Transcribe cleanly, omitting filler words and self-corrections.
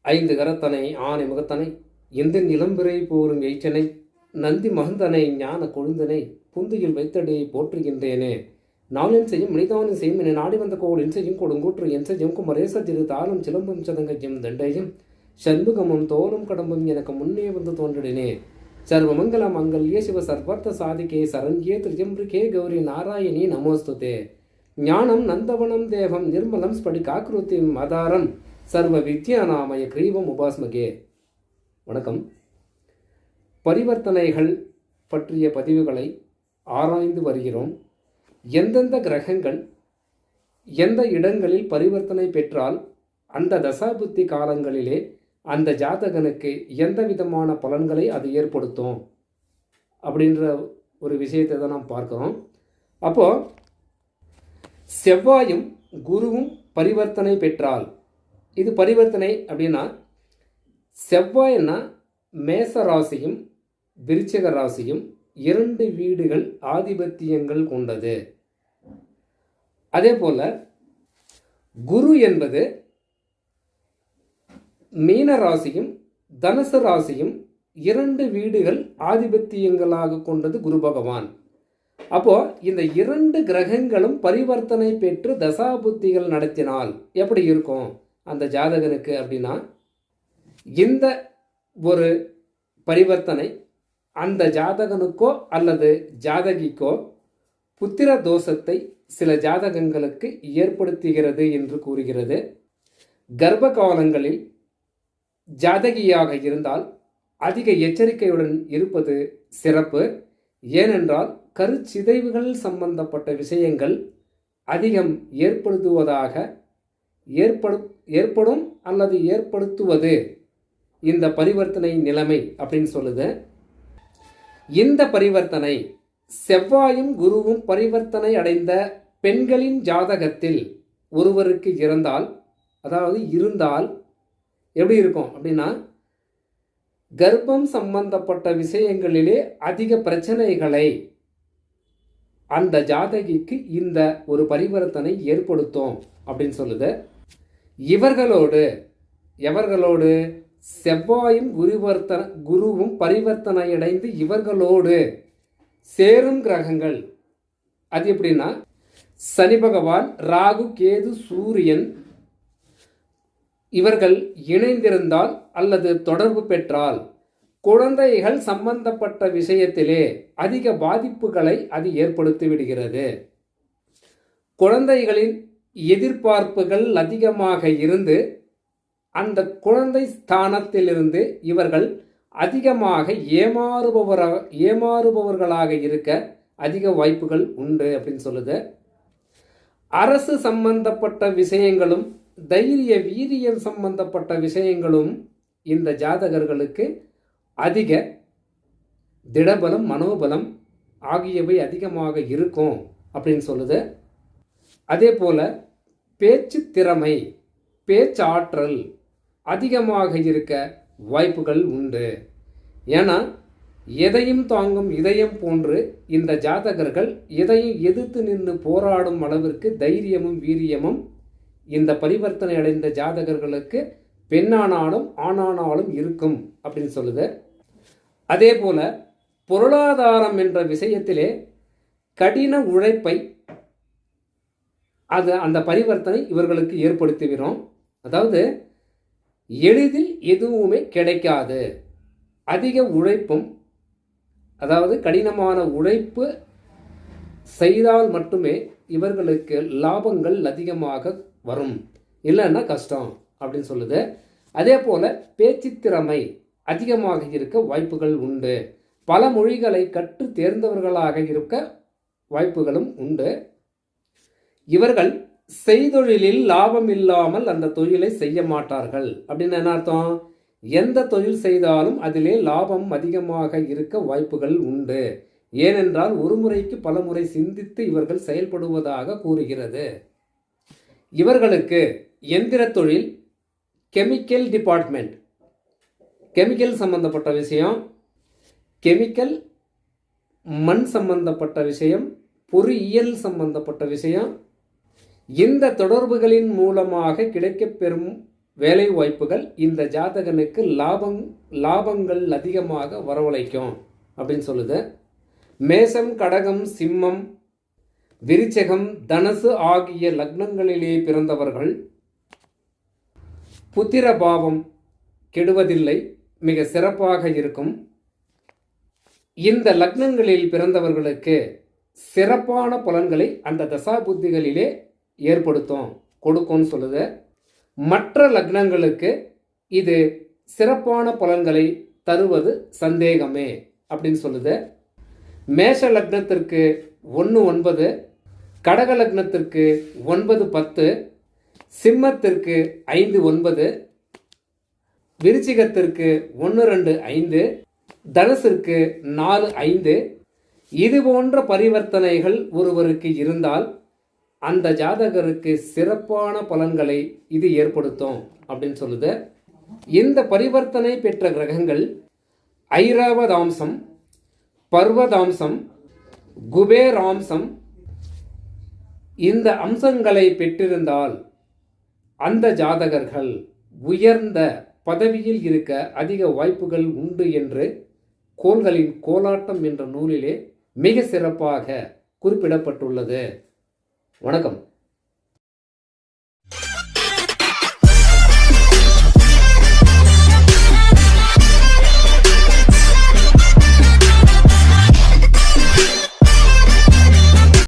ஐந்து கரத்தனை ஆனை முகத்தனை எந்த நிலம்பிறை போரும் எயிற்றனை நந்தி மகந்தனை ஞான கொழுந்தனை புந்தியில் வைத்தடி போற்றுகின்றேனே. நாளின் செய்யும் மனிதானின் செய்யும் என நாடி வந்த கோள் என் செய்யும் கொடுங்கூற்று என் செய்யும் குமரேச திரு தாளும் சிலம்பும் சதங்கையும் தண்டையும் சண்முகமும் தோலும் கடம்பும் எனக்கு முன்னே வந்து தோன்றினே. சர்வமங்கல மங்கல்ய சிவ சர்வர்த்த சாதிகே சரண்யே திரிஜம்பிரிகே கௌரி நாராயணி நமோஸ்துதே. ஞானம் நந்தவனம் தேவம் நிர்மலம் ஸ்படிகாக்கிருத்திம் மதாரம் சர்வ வித்யாநாமய கிரீவம் உபாஸ்மகே. வணக்கம். பரிவர்த்தனைகள் பற்றிய பதிவுகளை ஆராய்ந்து வருகிறோம். எந்தெந்த கிரகங்கள் எந்த இடங்களில் பரிவர்த்தனை பெற்றால் அந்த தசாபுத்தி காலங்களிலே அந்த ஜாதகனுக்கு எந்த விதமான பலன்களை அது ஏற்படுத்தும் அப்படின்ற ஒரு விஷயத்தை தான் நாம் பார்க்கிறோம். அப்போது செவ்வாயும் குருவும் பரிவர்த்தனை பெற்றால், இது பரிவர்த்தனை அப்படின்னா செவ்வாய்னா மேச ராசியும் விருச்சிக ராசியும் 2 வீடுகள் ஆதிபத்தியங்கள் கொண்டது. அதே போல குரு என்பது மீன ராசியும் தனுசு ராசியும் 2 வீடுகள் ஆதிபத்தியங்களாக கொண்டது குரு பகவான். அப்போ இந்த 2 கிரகங்களும் பரிவர்த்தனை பெற்று தசாபுத்திகள் நடத்தினால் எப்படி இருக்கும் அந்த ஜாதகனுக்கு அப்படின்னா, இந்த ஒரு பரிவர்த்தனை அந்த ஜாதகனுக்கோ அல்லது ஜாதகிக்கோ புத்திர தோஷத்தை சில ஜாதகங்களுக்கு ஏற்படுத்துகிறது என்று கூறுகிறது. கர்ப்ப காலங்களில் ஜாதகியாக இருந்தால் அதிக எச்சரிக்கையுடன் இருப்பது சிறப்பு. ஏனென்றால் கருச்சிதைவுகள் சம்பந்தப்பட்ட விஷயங்கள் அதிகம் ஏற்படும் அல்லது ஏற்படுத்துவது இந்த பரிவர்த்தனை நிலைமை அப்படின்னு சொல்லுது. இந்த பரிவர்த்தனை செவ்வாயும் குருவும் பரிவர்த்தனை அடைந்த பெண்களின் ஜாதகத்தில் ஒருவருக்கு இருந்தால் எப்படி இருக்கும் அப்படின்னா, கர்ப்பம் சம்பந்தப்பட்ட விஷயங்களிலே அதிக பிரச்சனைகளை அந்த ஜாதகிக்கு இந்த ஒரு பரிவர்த்தனை ஏற்படுத்தும் அப்படின்னு சொல்லுது. எவர்களோடு செவ்வாயும் குருவும் பரிவர்த்தனை அடைந்து இவர்களோடு சேரும் கிரகங்கள் அது எப்படின்னா, சனி பகவான், ராகு, கேது, சூரியன் இவர்கள் இணைந்திருந்தால் அல்லது தொடர்பு பெற்றால் குழந்தைகள் சம்பந்தப்பட்ட விஷயத்திலே அதிக பாதிப்புகளை அது ஏற்படுத்தி விடுகிறது. குழந்தைகளின் எதிர்பார்ப்புகள் அதிகமாக இருந்து அந்த குழந்தை ஸ்தானத்திலிருந்து இவர்கள் அதிகமாக ஏமாறுபவர்களாக இருக்க அதிக வாய்ப்புகள் உண்டு அப்படின்னு சொல்லுது. அரசு சம்பந்தப்பட்ட விஷயங்களும் தைரிய வீரியம் சம்பந்தப்பட்ட விஷயங்களும் இந்த ஜாதகர்களுக்கு அதிக திடபலம், மனோபலம் ஆகியவை அதிகமாக இருக்கும் அப்படின்னு சொல்லுது. அதே போல பேச்சு திறமை, பேச்சாற்றல் அதிகமாக இருக்க வாய்ப்புகள் உண்டு. ஏன்னா எதையும் தாங்கும் இதயம் போன்று இந்த ஜாதகர்கள் எதையும் எதிர்த்து நின்று போராடும் அளவிற்கு தைரியமும் வீரியமும் இந்த பரிவர்த்தனை அடைந்த ஜாதகர்களுக்கு பெண்ணானாலும் ஆணானாலும் இருக்கும் அப்படின்னு சொல்லுது. அதே போல பொருளாதாரம் என்ற விஷயத்திலே கடின உழைப்பை அந்த பரிவர்த்தனை இவர்களுக்கு ஏற்படுத்திவிடும். அதாவது எளிதில் எதுவுமே கிடைக்காது. அதிக உழைப்பும், அதாவது கடினமான உழைப்பு செய்தால் மட்டுமே இவர்களுக்கு லாபங்கள் அதிகமாக வரும், இல்லைன்னா கஷ்டம் அப்படின்னு சொல்லுது. அதே போல பேச்சு திறமை அதிகமாக இருக்க வாய்ப்புகள் உண்டு. பல மொழிகளை கற்று தேர்ந்தவர்களாக இருக்க வாய்ப்புகளும் உண்டு. இவர்கள் செய்தொழிலில் லாபம் இல்லாமல் அந்த தொழிலை செய்ய மாட்டார்கள். அப்படின்னு என்ன அர்த்தம்? எந்த தொழில் செய்தாலும் அதிலே லாபம் அதிகமாக இருக்க வாய்ப்புகள் உண்டு. ஏனென்றால் ஒரு முறைக்கு பல முறை சிந்தித்து இவர்கள் செயல்படுவதாக கூறுகிறது. இவர்களுக்கு எந்திர தொழில், கெமிக்கல் டிபார்ட்மெண்ட், கெமிக்கல் சம்பந்தப்பட்ட விஷயம், கெமிக்கல் மண் சம்பந்தப்பட்ட விஷயம், பொறியியல் சம்பந்தப்பட்ட விஷயம், இந்த தொடர்புகளின் மூலமாக கிடைக்கப்பெறும் வேலை வாய்ப்புகள் இந்த ஜாதகனுக்கு லாபங்கள் அதிகமாக வரவழைக்கும் அப்படின்னு சொல்லுது. மேசம், கடகம், சிம்மம், விருச்சகம், தனுசு ஆகிய லக்னங்களிலே பிறந்தவர்கள் புத்திர பாவம் கெடுவதில்லை, மிக சிறப்பாக இருக்கும். இந்த லக்னங்களில் பிறந்தவர்களுக்கு சிறப்பான பலன்களை அந்த தசா புத்திகளிலே கொடுக்கும்னு சொல்லுது. மற்ற லக்னங்களுக்கு இது சிறப்பான பலன்களை தருவது சந்தேகமே அப்படின்னு சொல்லுது. மேஷ லக்னத்திற்கு 1-9, கடக லக்னத்திற்கு 9-10, சிம்மத்திற்கு 5-9, விருச்சிகத்திற்கு 1-2-5, தனுசிற்கு 4-5. இது போன்ற பரிவர்த்தனைகள் ஒருவருக்கு இருந்தால் அந்த ஜாதகருக்கு சிறப்பான பலன்களை இது ஏற்படுத்தும் அப்படின்னு சொல்லுது. இந்த பரிவர்த்தனை பெற்ற கிரகங்கள் ஐராவதாம்சம், பர்வதாம்சம், குபேராம்சம் இந்த அம்சங்களை பெற்றிருந்தால் அந்த ஜாதகர்கள் உயர்ந்த பதவியில் இருக்க அதிக வாய்ப்புகள் உண்டு என்று கோள்களின் கோலாட்டம் என்ற நூலிலே மிக சிறப்பாக குறிப்பிடப்பட்டுள்ளது. வணக்கம்.